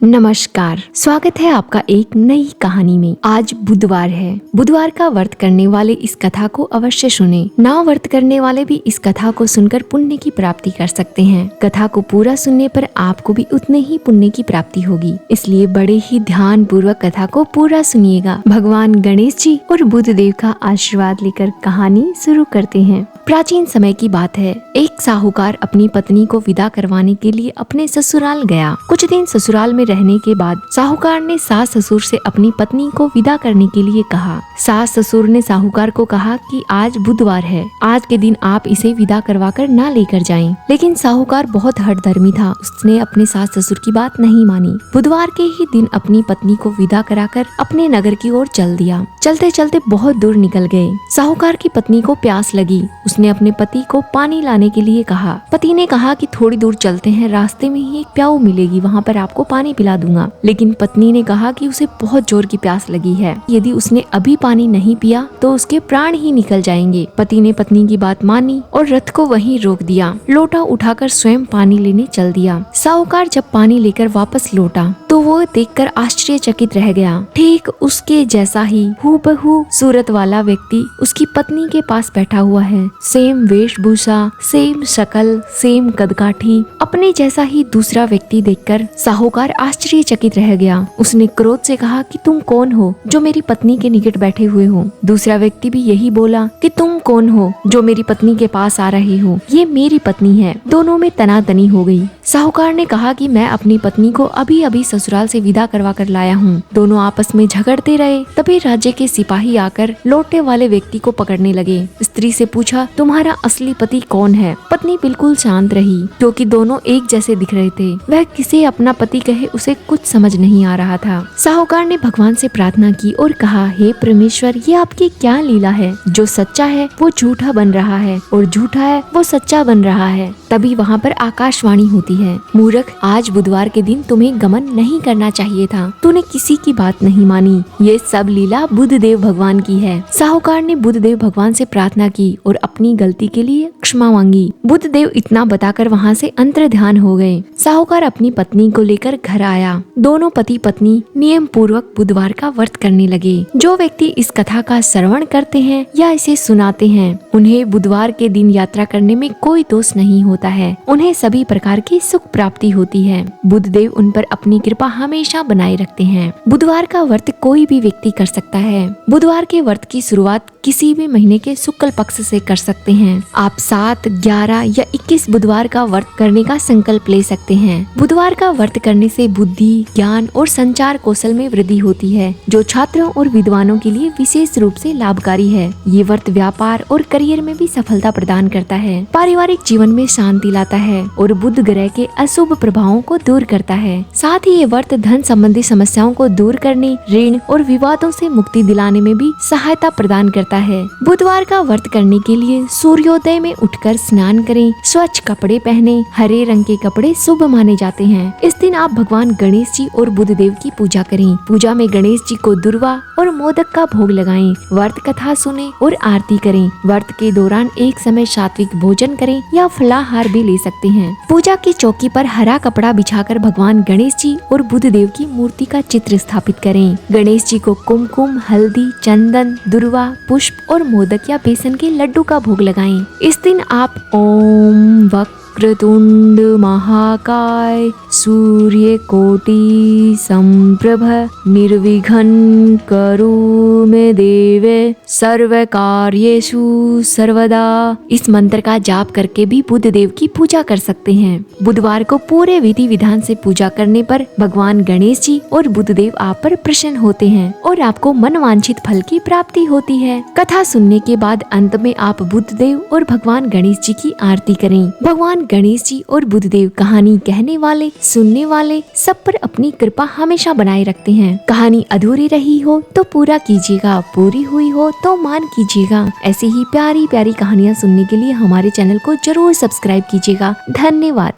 नमस्कार, स्वागत है आपका एक नई कहानी में। आज बुधवार है। बुधवार का व्रत करने वाले इस कथा को अवश्य सुने। ना व्रत करने वाले भी इस कथा को सुनकर पुण्य की प्राप्ति कर सकते हैं। कथा को पूरा सुनने पर आपको भी उतने ही पुण्य की प्राप्ति होगी, इसलिए बड़े ही ध्यान पूर्वक कथा को पूरा सुनिएगा। भगवान गणेश जी और बुध देव का आशीर्वाद लेकर कहानी शुरू करते हैं। प्राचीन समय की बात है। एक साहूकार अपनी पत्नी को विदा करवाने के लिए अपने ससुराल गया। कुछ दिन ससुराल में रहने के बाद साहूकार ने सास ससुर से अपनी पत्नी को विदा करने के लिए कहा। सास ससुर ने साहूकार को कहा कि आज बुधवार है, आज के दिन आप इसे विदा करवाकर ना लेकर जाएं। लेकिन साहूकार बहुत हठधर्मी था, उसने अपने सास ससुर की बात नहीं मानी। बुधवार के ही दिन अपनी पत्नी को विदा कराकर अपने नगर की ओर चल दिया। चलते चलते बहुत दूर निकल गए। साहूकार की पत्नी को प्यास लगी। उसने अपने पति को पानी लाने के लिए कहा। पति ने कहा कि थोड़ी दूर चलते हैं, रास्ते में ही एक प्याऊ मिलेगी, वहाँ पर आपको पानी पिला दूंगा। लेकिन पत्नी ने कहा कि उसे बहुत जोर की प्यास लगी है, यदि उसने अभी पानी नहीं पिया तो उसके प्राण ही निकल जाएंगे। पति ने पत्नी की बात मानी और रथ को वहीं रोक दिया। लोटा उठाकर स्वयं पानी लेने चल दिया। साहूकार जब पानी लेकर वापस लौटा तो वो देखकर आश्चर्यचकित रह गया। ठीक उसके जैसा ही हूबहू सूरत वाला व्यक्ति उसकी पत्नी के पास बैठा हुआ है। सेम वेशभूषा, सेम शक्ल, सेम कदकाठी। अपने जैसा ही दूसरा व्यक्ति देखकर साहूकार आश्चर्यचकित रह गया। उसने क्रोध से कहा कि तुम कौन हो जो मेरी पत्नी के निकट बैठे हुए हो। दूसरा व्यक्ति भी यही बोला कि तुम कौन हो जो मेरी पत्नी के पास आ रहे हो, ये मेरी पत्नी है। दोनों में तनातनी हो गई। साहूकार ने कहा कि मैं अपनी पत्नी को अभी अभी ससुराल से विदा करवा कर लाया हूँ। दोनों आपस में झगड़ते रहे। तभी राज्य के सिपाही आकर लौटने वाले व्यक्ति को पकड़ने लगे। स्त्री से पूछा, तुम्हारा असली पति कौन है? पत्नी बिल्कुल शांत रही, क्योंकि दोनों एक जैसे दिख रहे थे। वह किसे अपना पति कहे उसे कुछ समझ नहीं आ रहा था। साहूकार ने भगवान से प्रार्थना की और कहा, हे परमेश्वर, ये आपकी क्या लीला है? जो सच्चा है वो झूठा बन रहा है और झूठा है वो सच्चा बन रहा है। तभी वहाँ पर आकाशवाणी होती है, मूर्ख, आज बुधवार के दिन तुम्हें गमन नहीं करना चाहिए था, तूने किसी की बात नहीं मानी। ये सब लीला बुधदेव भगवान की है। साहूकार ने बुधदेव भगवान से प्रार्थना की और अपनी गलती के लिए क्षमा मांगी। बुधदेव इतना बताकर वहाँ से अंतर्ध्यान हो गए। साहूकार अपनी पत्नी को लेकर घर आया। दोनों पति पत्नी नियम पूर्वक बुधवार का व्रत करने लगे। जो व्यक्ति इस कथा का श्रवण करते हैं या इसे सुनाते हैं, उन्हें बुधवार के दिन यात्रा करने में कोई दोष नहीं होता है। उन्हें सभी प्रकार की सुख प्राप्ति होती है। बुधदेव उन पर अपनी कृपा हमेशा बनाए रखते हैं। बुधवार का व्रत कोई भी व्यक्ति कर सकता है। बुधवार के व्रत की शुरुआत किसी भी महीने के शुक्ल पक्ष से कर सकते हैं। आप 7, 11 या 21 बुधवार का व्रत करने का संकल्प ले सकते हैं। बुधवार का व्रत करने से बुद्धि, ज्ञान और संचार कौशल में वृद्धि होती है, जो छात्रों और विद्वानों के लिए विशेष रूप से लाभकारी है। ये व्रत व्यापार और करियर में भी सफलता प्रदान करता है, पारिवारिक जीवन में शांति लाता है और बुध ग्रह के अशुभ प्रभावों को दूर करता है। साथ ही ये व्रत धन संबंधी समस्याओं को दूर करने, ऋण और विवादों से मुक्ति दिलाने में भी सहायता प्रदान करता है। बुधवार का व्रत करने के लिए सूर्योदय में उठकर स्नान करें, स्वच्छ कपड़े पहने। हरे रंग के कपड़े शुभ माने जाते हैं। इस दिन आप भगवान गणेश जी और बुधदेव की पूजा करें। पूजा में गणेश जी को दुर्वा और मोदक का भोग लगाएं। व्रत कथा सुने और आरती करें। व्रत के दौरान एक समय सात्विक भोजन करें या फलाहार भी ले सकते हैं। पूजा की चौकी पर हरा कपड़ा बिछाकर भगवान गणेश जी और बुधदेव की मूर्ति का चित्र स्थापित करें। गणेश जी को कुमकुम, हल्दी, चंदन, दुर्वा, पुष्प और मोदक या बेसन के लड्डू का भोग लगाएं। इस दिन आप ओम वक्रतुंड महाकाय सूर्य कोटि संप्रभ निर्विघ्नं करो मे देवे सर्व कार्येषु सर्वदा, इस मंत्र का जाप करके भी बुधदेव की पूजा कर सकते हैं। बुधवार को पूरे विधि विधान से पूजा करने पर भगवान गणेश जी और बुधदेव आप पर प्रसन्न होते हैं और आपको मनवांछित फल की प्राप्ति होती है। कथा सुनने के बाद अंत में आप बुधदेव और भगवान गणेश जी की आरती करें। भगवान गणेश जी और बुधदेव कहानी कहने वाले, सुनने वाले सब पर अपनी कृपा हमेशा बनाए रखते हैं। कहानी अधूरी रही हो तो पूरा कीजिएगा, पूरी हुई हो तो मान कीजिएगा। ऐसी ही प्यारी प्यारी कहानियाँ सुनने के लिए हमारे चैनल को जरूर सब्सक्राइब कीजिएगा। धन्यवाद।